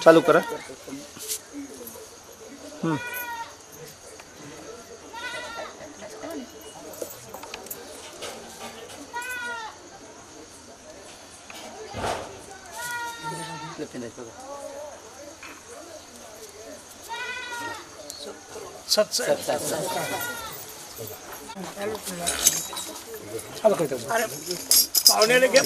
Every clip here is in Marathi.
चालू करा. पाहुण्याने घे.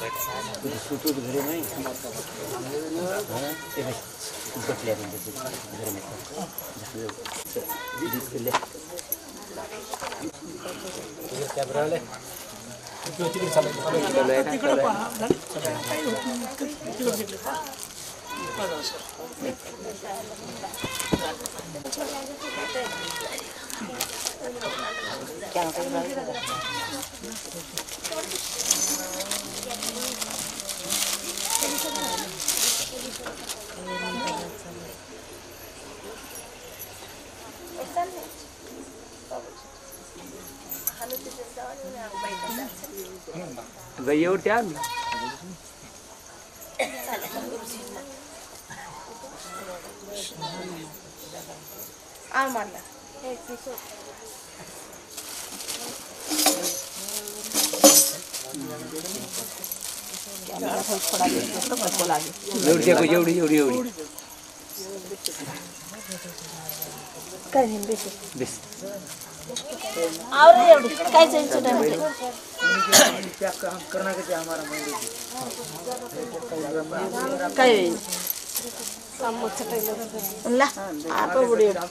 घरे नहीं बटल्या घर में कैमरा ले गईवरती आम्ही आम्हाला एवढी काय नाही बेस आवरे एवढी काय जायचं नाही काय ला आपण बुडी काय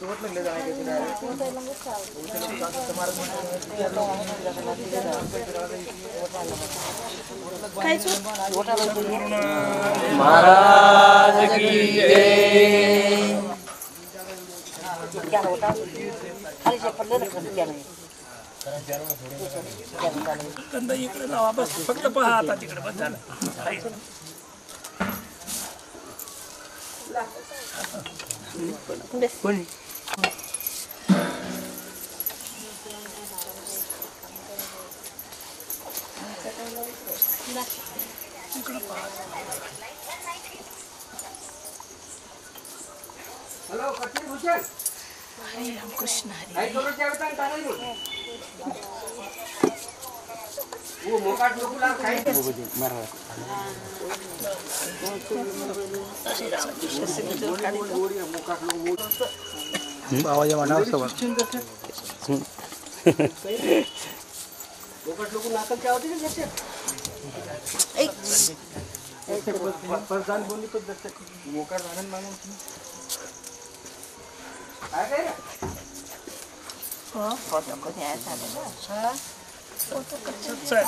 महाराज की जय. क्या होता खाली से पडलं क्या नाही कंदा इकडे लावा बस फक्त पहा आता तिकडे बस झालं. कोणी हेलो कटिंग भूषण हरे राम कृष्ण नाही करू जेवता नाही वो मोकाट लोकला काय आवाज म्हणावं सोबत मोकाट लोक नाकल काय होती ना त्याचे परदान बोलली पण दत्त मोकाट आनंद मानून काय रे हो फोटो को न्याय झालेला हां फोटो कच्चा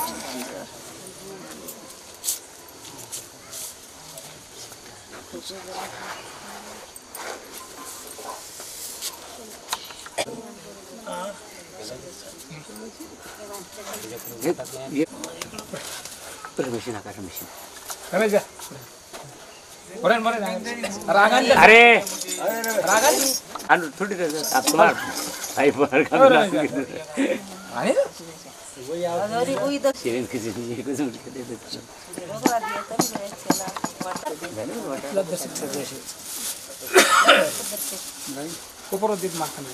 परमिशन आका परमिशन रमेश जा बरं रागान अरे रागान आणि थोडी आपला आई पर का आणि अरे कोई तो शेरेन किसी ये कुछ उठ के दे दे बघा दिया तर चला कोपर देत माखन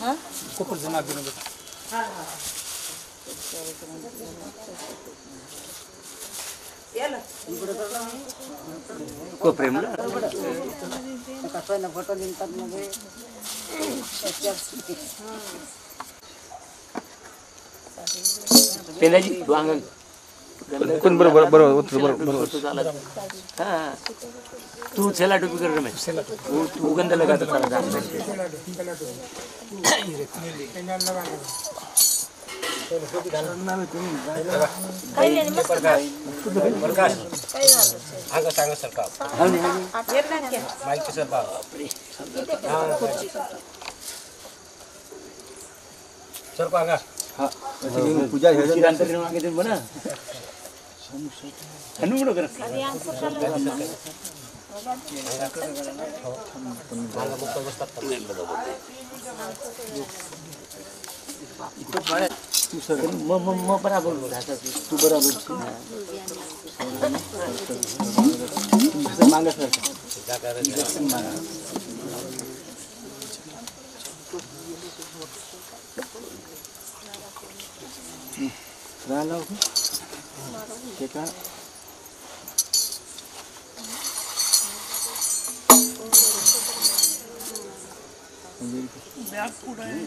हां कोपर जमा दिन हां याला को प्रेम ना कसं ना फोटो लिहितात मध्ये पेलाजी वांग कोण बरोबर हां तू चला टोपी कर रमेश तू गंध लगा तो सारा दाम काही नाही मस्त प्रकाश काय झालं आगा सांगा सरकार येणार की माईक सरकार सरकार आगा हां पूजा हे अंतर मागे दे बना हनु बडो कर तू सर म बराबर राजा तू बराबर छी मांग सर राला के का बॅग कुठं आहे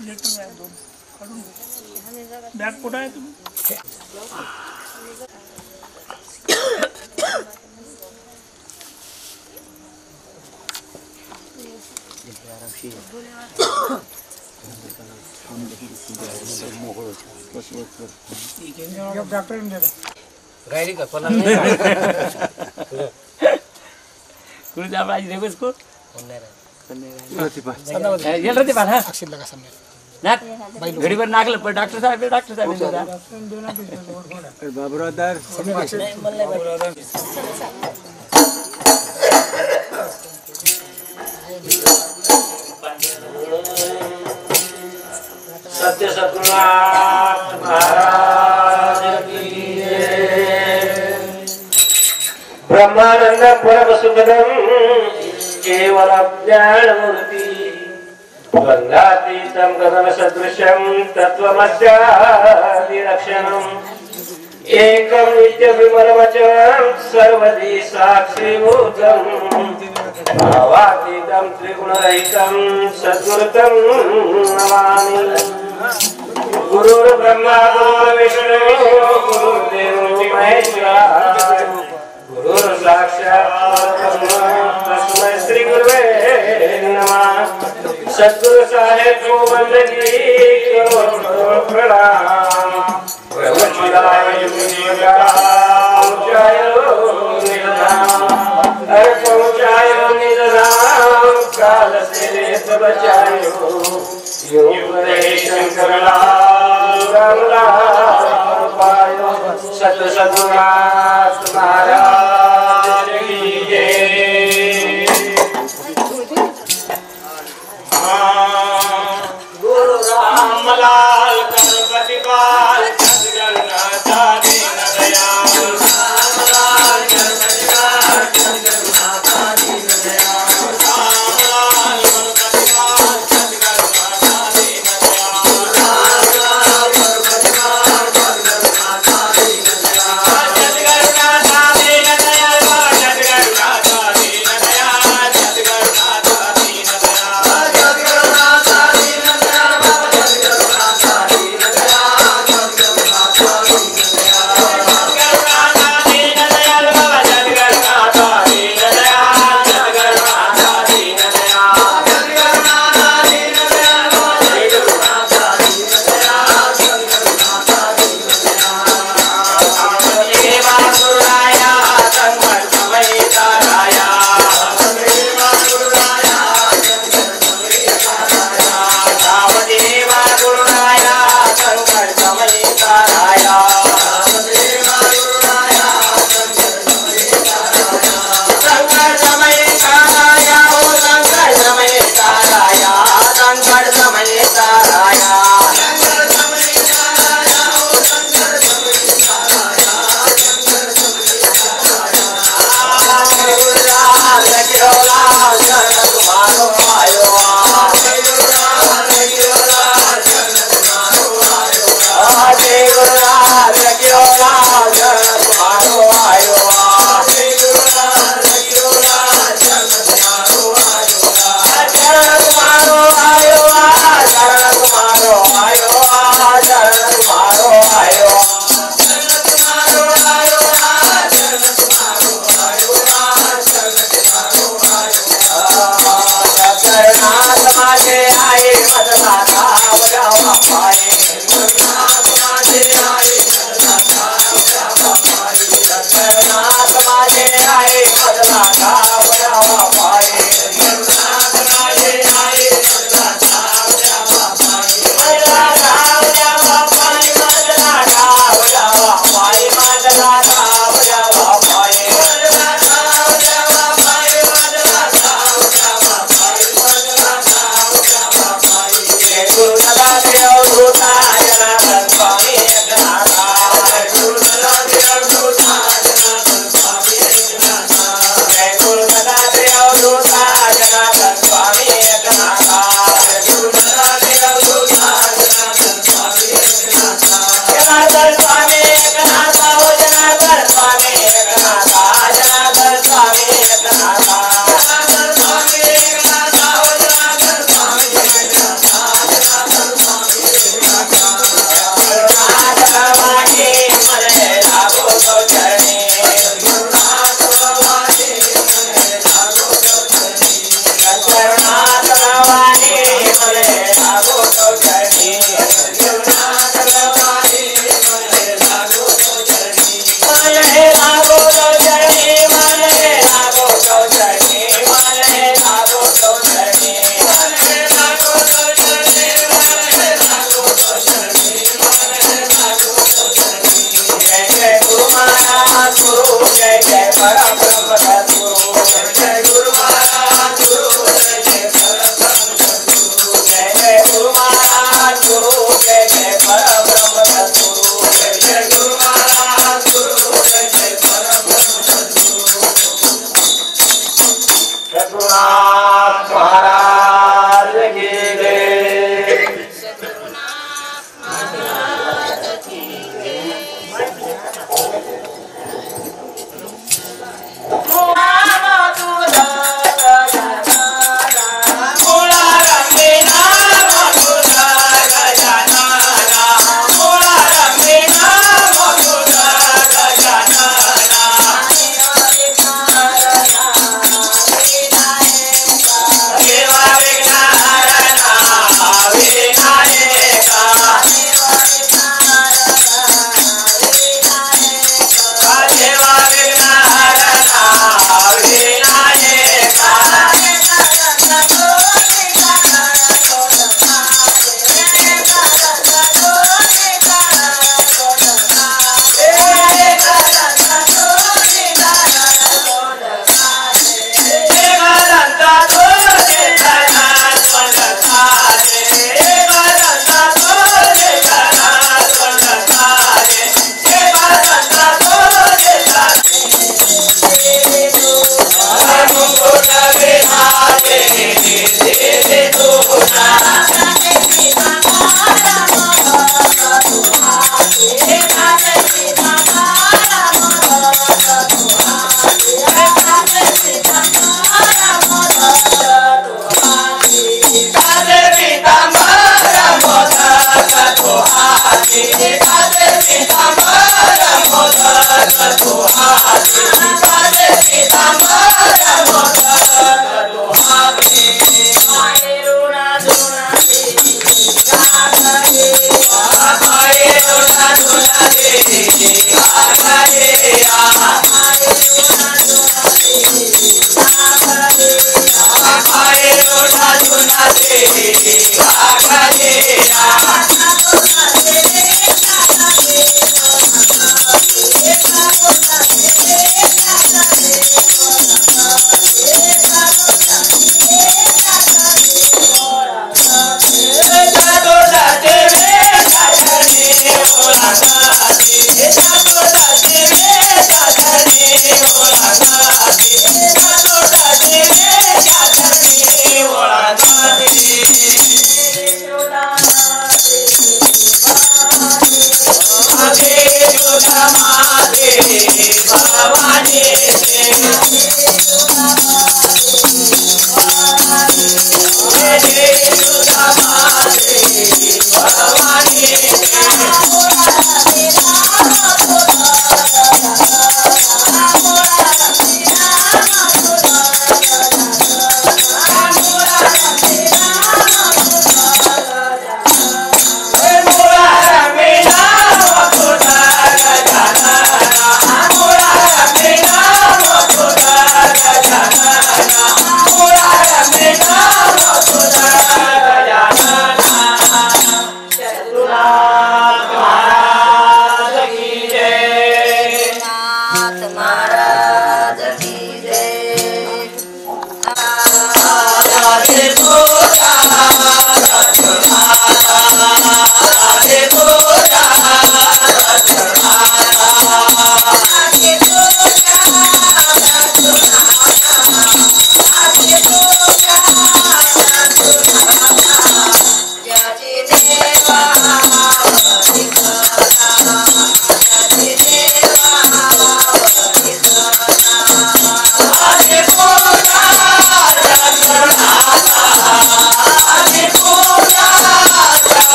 लेटर आहे दोन काढून बॅग कुठं आहे तुम्ही डॉक्टर गाड़ी का कोना कुछ आप आज देखो इसको ये रहते बात है अक्षर लगा सामने नाक घड़ी पर नाक पर डॉक्टर साहब बाबरादार सत्य सतनाथ महाराज की ब्रह्मानंद परम सुखदम केवल ज्ञानमूर्ति गंगातीतं गगन सदृशं तत्त्वमस्यादिलक्षणम् एकं नित्य विमलवचनं सर्वदी साक्षीभूतं भावातीतं त्रिगुणरहितं सद्गुरुतं नमामि गुरुर्ब्रह्मा गुरुर्विष्णु गुरुर्देवो महेश्वरः गुरुर्साक्षात् तस्मै श्री गुरुवे नमः सद्गुरु साहेब को वंदगी करो प्रणाम प्रभुदाय पहुंचायो निधाम अरे पहुंचायो निधाम काल से सब बचायो उपदेश करना पायो सत सद्गुरुनाथ महाराज की जय गुरु रामलाल गणपति पाल जगन्नाथा दीन दयाल रामलाल गणपति पाल जगन्नाथा दीन दयाल रामलाल गणपति पाल जगन्नाथा दीन दयाल रामलाल गणपति पाल जगन्नाथा दीन दयाल जगन्नाथा दीन दयाल जगन्नाथा दीन दयाल जगन्नाथा दीन राया परब्रह्म सद्गुरु जय गुरु महाराज गुरु जय परब्रह्म जय जय गुरु महाराज गुरु जय जय परब्रह्म सद्गुरु जय जय गुरु महाराज गुरु जय जय परब्रह्म सद्गुरु रघुनाथ महाराज की जय Oh,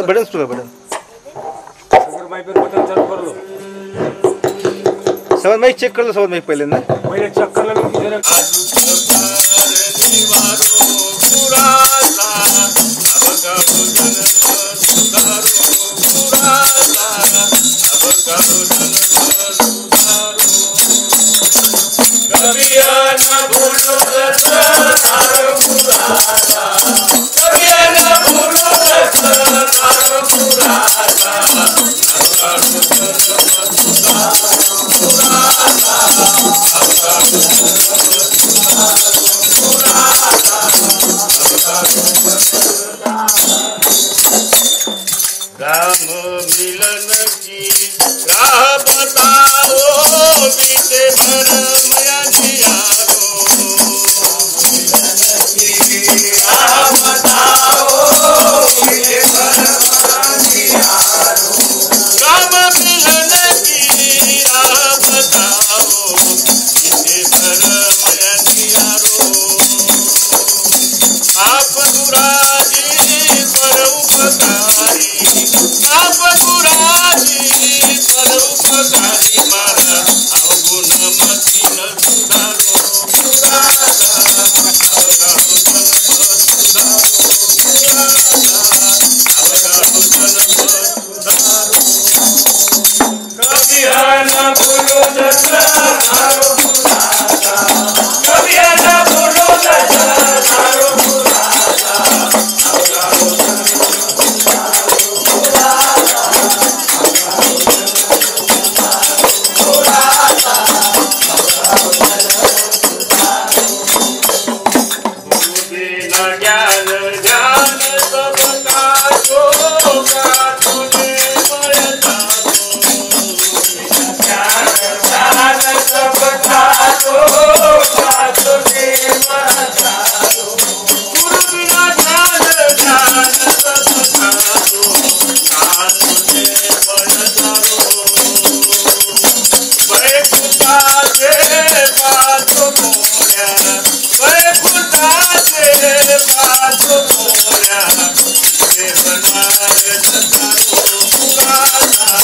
बटन सुरू बटन समज माईक चेक करलं समज माईक पहिल्यांदा पहिले चेक करला राम मिलन की राह बताओ बीते भरम अंधियारो मिलन की राह बताओ बीते भरम अंधियारो राम मिलन की राह बताओ बीते भरम अंधियारो आप दुराजी पर उपकारी आप दुराजी पर उपकारी मारा अवगुण मती न सुधारो कभी न भूलो दशहरो कभी न भूलो दशहरो ज्ञान ज्ञान सबका होगा तूने मयता ज्ञान ज्ञान सबका होगा तूने मयता गुरु बिना ज्ञान ज्ञान सबका होगा तूने मयता वैकुंठा से बात बोल्या वैकुंठा से बात बोल्या देवनार सतारो पुराना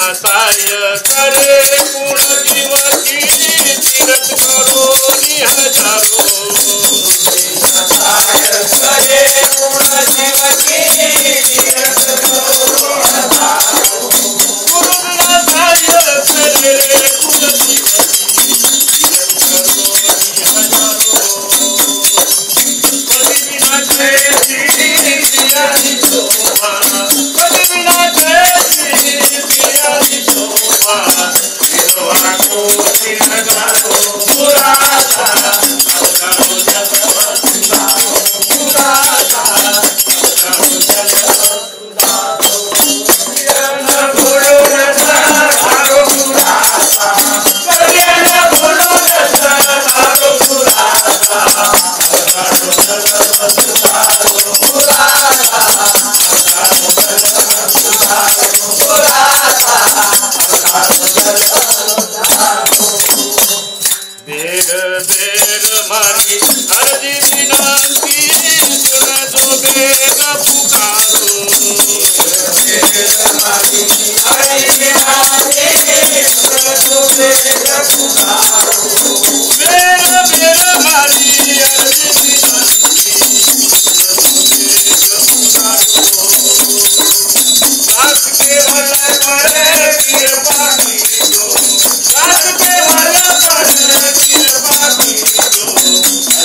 साय करे कुण जीव की तीरथ करो हजारो साय करे कुण जीव की तीरथ करो हजारो गुरुना साय करे कुण जीव की तीरथ करो हजारो कभी बिना तेरी दिया शोभा कभी बिना तेरी दिया शोभा निर्वाण को सिरगारो मुरादा अवगारो जगवा सुंदारो मुरादा अवगारो जगवा सुंदारो न भूलो न सारो मुरादा न भूलो न सारो मुरादा अवगारो जगवा सुंदारो मुरादा अवगारो जगवा सुंदारो मुरादा अवगारो जगवा बेर बेर मारी अर्जी विनंती सुन जो बेग पुकारो बेर मारी अर्जी विनंती सुन जो बेग पुकारो बेर बेर मारी अर्जी विनंती सुन जो बेग पुकारो दास के वल पर कृपा कीजो दास के वल पर कृपा कीजो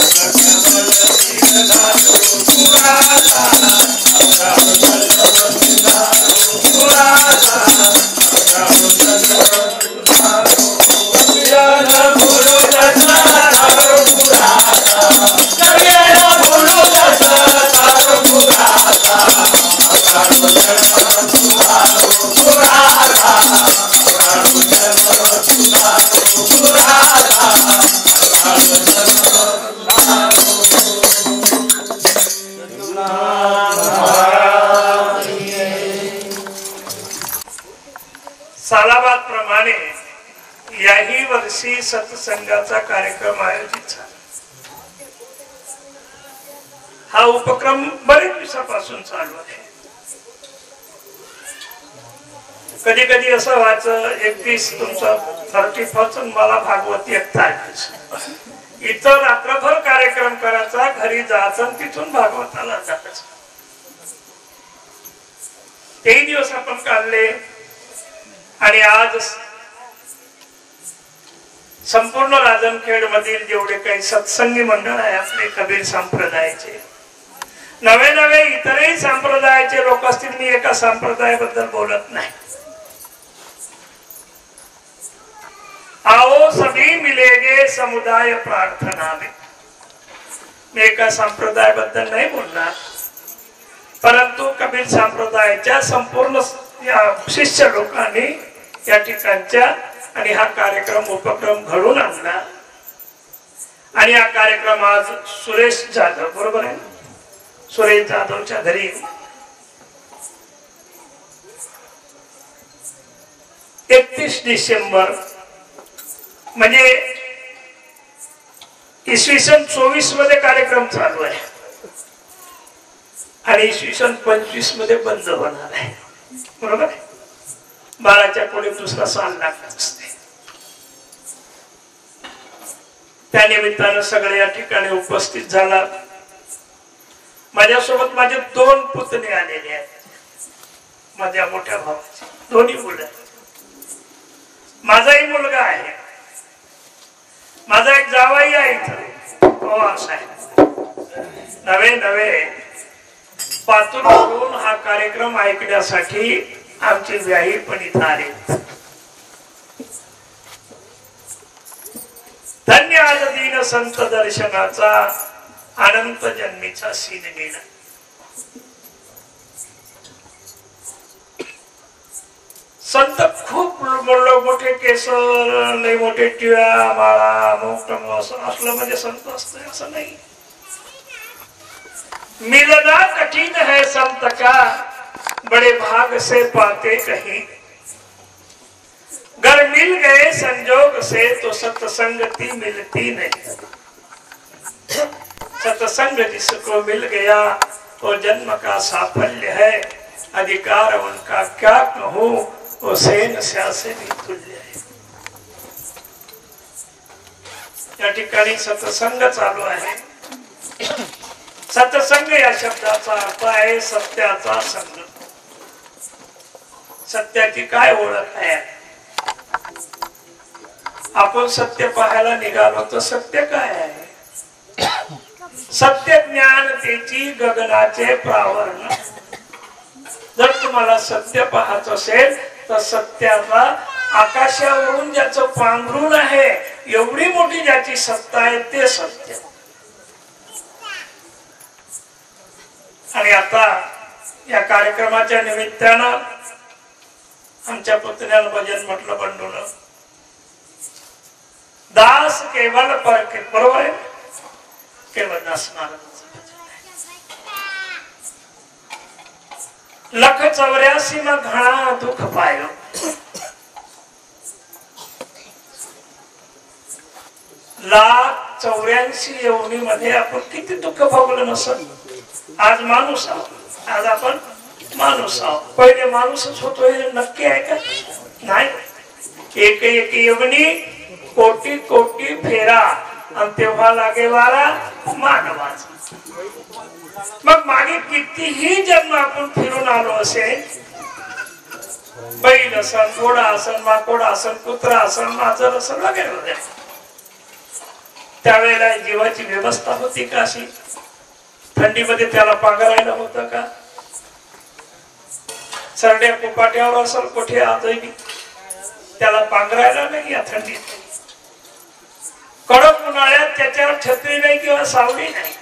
सकल सिरधारो मुरादा अवगारो जगवा सुंदारो मुरादा अवगारो जगवा सुंदारो न भूलो न सारो मुरादा न भूलो न सारो मुरादा अवगारो जगवा सुंदारो मुरादा अवगारो जगवा सुंदारो मुरादा अवगारो जगवा सालाबाद प्रमाणे याही वर्षी सत्संगाचा कार्यक्रम आयोजित झाला. हा उपक्रम बरेच दिवसापासून चालू आहे. कधी कधी असं व्हायचं 31 तुमचा 31 मला भागवती 31 इथं रात्रभर कार्यक्रम करायचा, घरी जायचं आणि तिथून भागवताला जायचं. तेही दिवस आपण काढले आणि आज संपूर्ण राजनखेड मधील जेवढे काही सत्संगी मंडळ आहे आपले कबीर संप्रदायाचे, नवे नवे इतरही संप्रदायाचे लोक असतील, मी एका संप्रदायाबद्दल बोलत नाही. आओ सभी मिलेगे समुदाय प्रार्थना में. मी एका संप्रदायाबद्दल नाही बोलणार, परंतु कबीर संप्रदायाच्या संपूर्ण या शिष्य लोकांनी या ठिकाणच्या आणि हा कार्यक्रम उपक्रम घडून आणला. आणि हा कार्यक्रम आज सुरेश जाधव, बरोबर आहे, सुरेश जाधवच्या घरी 31 डिसेंबर म्हणजे इसवी सन 24 मध्ये कार्यक्रम चालू आहे आणि इसवी सन 25 मध्ये बंद होणार आहे, बरोबर आहे. बाळाच्या पुढे दुसरा साल लागत असते. त्या निमित्तानं सगळे या ठिकाणी उपस्थित झाला. माझ्यासोबत माझे 2 पुतणे आलेले आहेत, माझ्या मोठ्या भावाचे 2 मुलं. माझाही मुलगा आहे, माझा एक जावाई आहे इथं पवार साहेब. नवे नवे पातूर करून हा कार्यक्रम ऐकण्यासाठी आमचे व्याही पण इथं आले. धन्य आज दीन संत दर्शनाचा अनंत जन्मीचा सीन गेला. संत खूप मोठे केस, लय मोठे टिळा माळा मोठं असलं म्हणजे संत असतं असं नाही. मिलना कठिन है संत का, बड़े भाग से पाते कहीं. घर मिल गए संजोग से तो सत्संगति मिलती नहीं. सत्संग जिसको मिल गया वो जन्म का साफल्य है. अधिकार उनका क्या कहूँ, हुसेन स्यासेनी तुल्य आहे. या ठिकाणी सत्संग चालू आहे. सत्संग या शब्दाचा अर्थ आहे सत्याचा संग. सत्याची काय ओळख आहे? आपण सत्य पाहायला निघालो तर सत्य काय आहे? सत्य ज्ञानतेची गगनाचे प्रावरण. जर तुम्हाला सत्य पाहायचं असेल तर सत्याला आकाशावरून ज्याचं पांघरून आहे एवढी मोठी ज्याची सत्ता आहे ते सत्य. आणि आता या कार्यक्रमाच्या निमित्तानं आमच्या पुतण्यानं भजन म्हटलं बंडून दास केवळ परके. बरोबर आहे. केवळ दास महाराजांचं भजन आहे. लख 84 में घणा दुख पायो. लाख 84 योनी मध्ये आपण किती दुःख भोगलं नसल. आज माणूस आहोत. आज आपण माणूस आहोत. पहिले माणूसच होतो हे नक्की आहे का? नाही. एक एक योनी कोटी कोटी फेरा आणि तेव्हा लागे वारा मानवाचा. मग मागे कितीही जन्म आपण फिरून आलो असेल. बैल असन, घोडा असन, माकोडा असन, कुत्रा असन, मांजर असन वगैरे वगैरे. त्यावेळेला जीवाची व्यवस्था होती का अशी? थंडीमध्ये त्याला पांघरायला होतं का? सरड्या कुपाट्यावर असल कुठे आजही त्याला पांघरायला नाही या थंडीत. कडक उन्हाळ्यात त्याच्यावर छत्री नाही किंवा सावली नाही.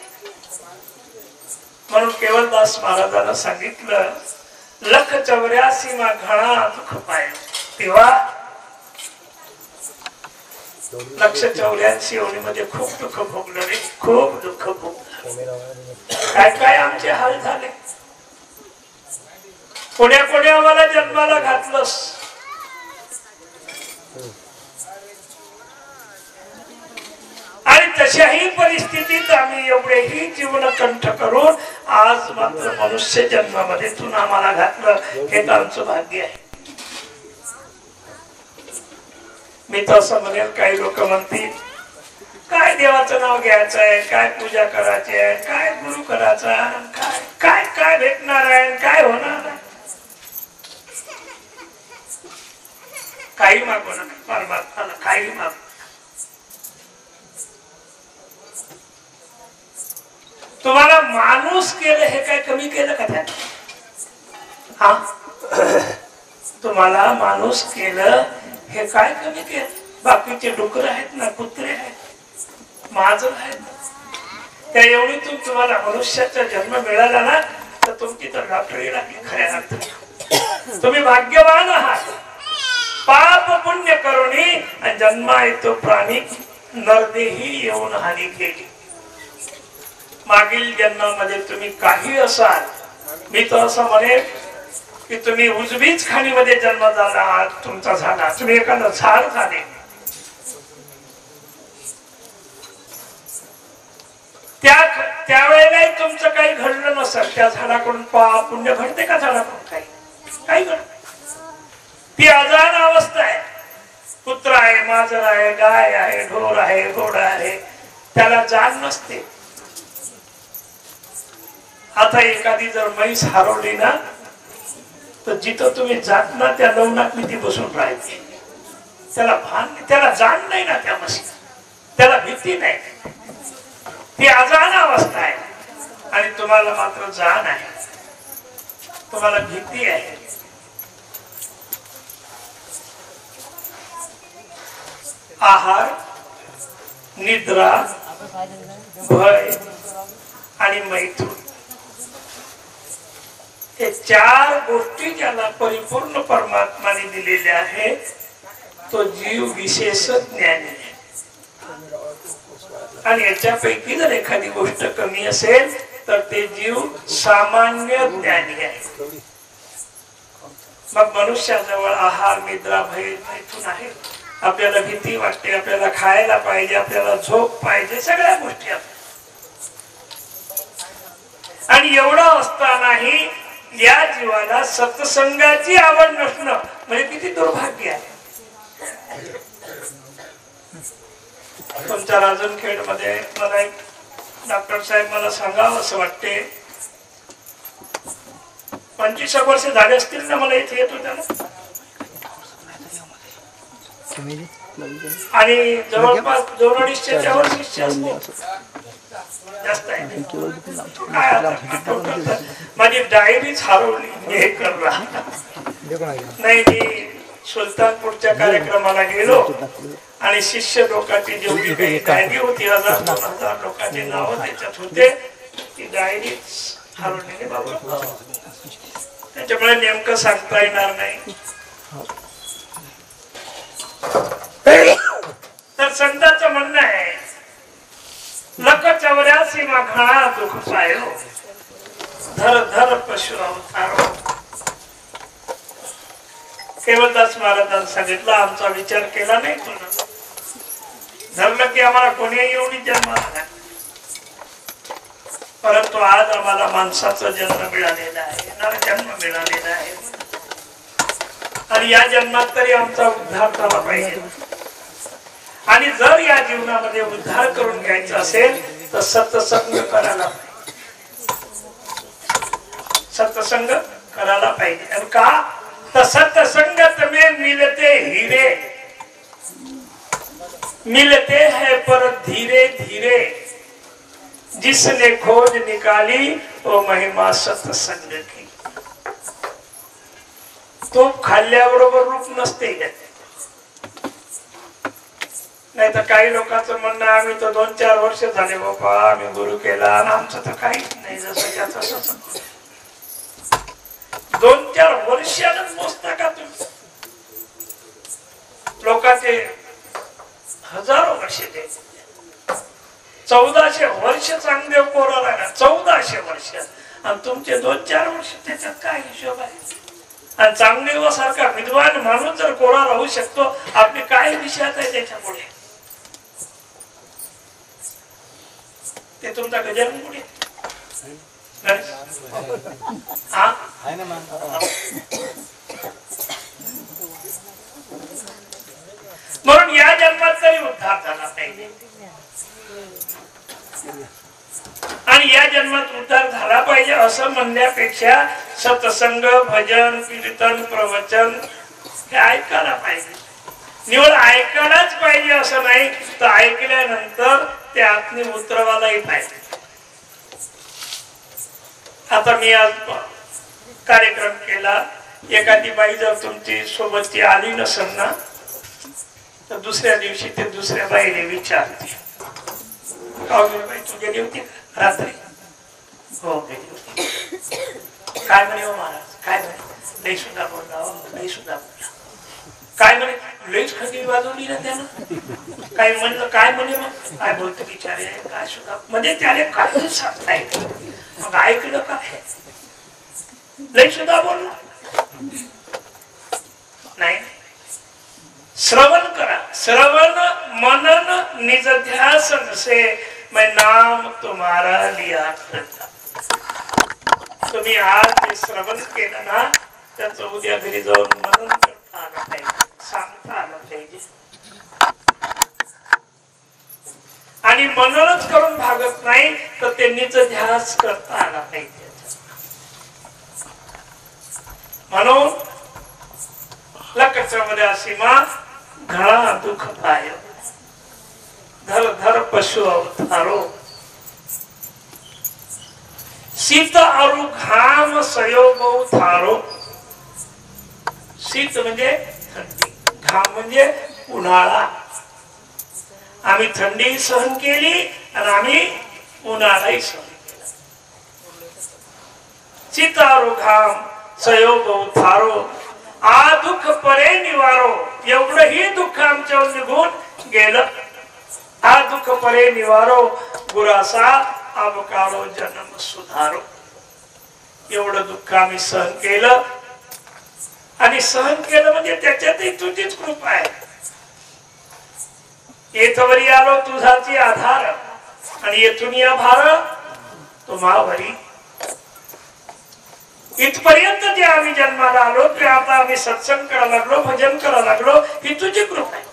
म्हणून केवलदास महाराजांना सांगितलं लख 84 मा घणा दुःख पाय. तेव्हा लक्ष 84 योनीमध्ये खूप दुःख भोगलं रे. खूप दुःख भोगलं. काय काय आमचे हाल झाले. कोण्या कोण्या आम्हाला जन्माला घातलंस. आणि तशाही परिस्थितीत आम्ही एवढेही जीवन कंठ करून आज मात्र मनुष्य जन्मामध्ये तू आम्हाला घातलं. हे आमचं भाग्य आहे. मी तर असं म्हणेल. काही लोक म्हणतील काय देवाचं नाव घ्यायचं आहे, काय पूजा करायची आहे, काय गुरु करायचा, काय काय काय भेटणार आहे, काय होणार आहे. काही मागू नका परमात्माला. काही मागू. तुम्हाला माणूस केलं हे काय कमी केलं का त्याने? हा, तुम्हाला माणूस केलं हे काय कमी केलं? बाकीचे डुकर आहेत ना, कुत्रे आहेत, मांजर आहेत. त्या एवढीतून तुम्हाला मनुष्याचा जन्म मिळाला ना तर तुमची तर डॉक्टरी लागली खऱ्या अर्थाने. तुम्ही भाग्यवान आहात. पाप पुण्य करुणी आणि जन्मा येतो प्राणी नरदेही येऊन हानी केली. मागील जन्मामध्ये तुम्ही काही असाल. मी तर असं म्हणेन की तुम्ही उजवीच खाणीमध्ये जन्म झाला तुमचा झाला. तुम्ही एखादं झाड झाले. त्यावेळेलाही तुमचं काही घडलं नसेल. त्या झाडाकडून पाप पुण्य घडते का? झाडाकडून काही घडत. ती अजाण अवस्था आहे. कुत्र आहे, मांजर आहे, गाय आहे, ढोर आहे, घोडा आहे. त्याला जाण नसते. आता एखादी जर म्हैस हरवली ना तर जिथं तुम्ही जात ना त्या लवणात मी ती बसून राहायची. त्याला भान, त्याला जाण नाही ना त्या म्हशीला. त्याला भीती नाही. ती अजाण अवस्था आहे. आणि तुम्हाला मात्र जाण आहे. तुम्हाला भीती आहे. आहार, निद्रा, भय आणि मैथून हे 4 गोष्टी ज्याला परिपूर्ण परमात्माने दिलेल्या आहेत तो जीव विशेष ज्ञानी आहे. आणि याच्यापैकी जर एखादी गोष्ट कमी असेल तर ते जीव सामान्य ज्ञानी आहे. मग मनुष्याजवळ आहार, निद्रा, भय, मैथून आहे. आपल्याला भीती वाटते, आपल्याला खायला पाहिजे, आपल्याला झोप पाहिजे, सगळ्या गोष्टी. आणि एवढं असतानाही या जीवाला सत्संगाची आवड नसणं म्हणजे किती दुर्भाग्य आहे. तुमच्या राजनखेड मध्ये मला एक डॉक्टर साहेब मला सांगावं असं वाटते, 25 वर्ष झाले असतील ना मला इथे येत होत्या ना, आणि जवळपास 2-250 वर शिष्य असतो. जास्त आहे काय आता माझी डायरीच हरवली. हे करला नाही. मी सुलतानपूरच्या कार्यक्रमाला गेलो आणि शिष्य लोकांची जेवढी काही डायरी होती 1000-2000 लोकांची नावं त्याच्यात होते. ती डायरीच हरवलेली बाबा. त्याच्यामुळे नेमकं सांगता येणार नाही. तर संतांचं म्हणणं आहे लख 84 घाणा दुःख पायो धर धर पशु अवतारो. केवलदास महाराजांनी सांगितलं आमचा विचार केला नाही तुला. धरलं की आम्हाला कोणीही एवढी जन्म आला, परंतु आज आम्हाला माणसाचा जन्म मिळालेला आहे, येणारा जन्म मिळालेला आहे. आणि या जन्मात तरी आमचा उद्धार झाला पाहिजे. आणि जर या जीवनामध्ये उद्धार करून घ्यायचा असेल तर सत्संग करायला पाहिजे. सत्संग करायला पाहिजे. आणि का तर सत्संगत में मिलते हीरे, मिलते हैं पर धीरे धीरे, जिसने खोज निकाली वो महिमा सत्संग की. तो खाल्ल्याबरोबर रूप नसते. नाही तर काही लोकांचं म्हणणं आम्ही तर 2-4 वर्ष झाले बाबा आम्ही गुरु केला आणि आमचं तर काहीच नाही. जसं तसं 2-4 वर्षानच मोजता का तुम्ही? लोकांचे हजारो वर्ष ते 1400 वर्ष चांगदेव कोरा राहिला. 1400 वर्ष आणि तुमचे 2-4 वर्ष त्याच्यात काय हिशोब आहे? आणि चांगदेवासारखा विद्वान माणूस जर कोरा राहू शकतो आपली काय विषयात आहे त्याच्यापुढे? ते तुमचा गजानन कुठे? म्हणून या जन्मात तरी उद्धार झाला पाहिजे. आणि या जन्मात उद्धार झाला पाहिजे असं म्हणण्यापेक्षा सत्संग भजन कीर्तन प्रवचन हे ऐकायला पाहिजे. निवड ऐकायलाच पाहिजे असं नाही, तर ऐकल्यानंतर ते आत्मी उतरवायलाही पाहिजे. आता मी आज कार्यक्रम केला, एखादी बाई जर तुमची सोबतची आली नसेल ना तर दुसऱ्या दिवशी ते दुसऱ्या बाईने विचारते बाई तू गेली होती का रात्री? हो गेली होती. काय म्हणे हो महाराज? काय म्हणे? लई सुद्धा बोलला, लई सुद्धा बोलला. काय म्हणे? लईच खंडी वाजवली ना त्यानं. काय म्हणलं? काय म्हणे? मग काय बोलतो बिचारे? काय सुद्धा म्हणजे त्याने काय सांगता येत. मग ऐकलं काय? लई सुद्धा बोलला नाही. श्रवण करा. श्रवण मनन निज ध्यास से मैं नाम तुम्हारा लिया. तुम्ही आज ते श्रवण केलं ना त्याचं उद्या घरी जाऊन मनन करता आलं पाहिजे, सांगता आलं पाहिजे. आणि मननच करून भागत नाही तर ते निज ध्यास करता आला पाहिजे. म्हणून लक्षामध्ये असीमा घणा दुःख पाय धर धर पशु अवतारो. शीत अरु घाम संयोग थारो. शीत म्हणजे थंडी, घाम म्हणजे उन्हाळा. आम्ही थंडी सहन केली आणि आम्ही उन्हाळाही सहन केला. शीत अरु घाम संयोग थारो. आ दुःख परे निवारो. एवढंही दुःख आमच्यावर निघून गेलं. आ दुःख परे निवारो गुरासा अब काळो जन्म सुधारो. एवढं दुःख आम्ही सहन केलं आणि सहन केलं म्हणजे त्याच्यातही तुझीच कृपा आहे. येथवरी आलो तुझाची आधार आणि येथून या भार तुम्हावरी. इथपर्यंत जे आम्ही जन्माला आलो ते आता आम्ही सत्संग करायला लागलो, भजन करायला लागलो, ही तुझी कृपा आहे.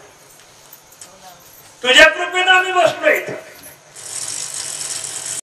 तुझ्या कृपेनं आम्ही बसलो इथं.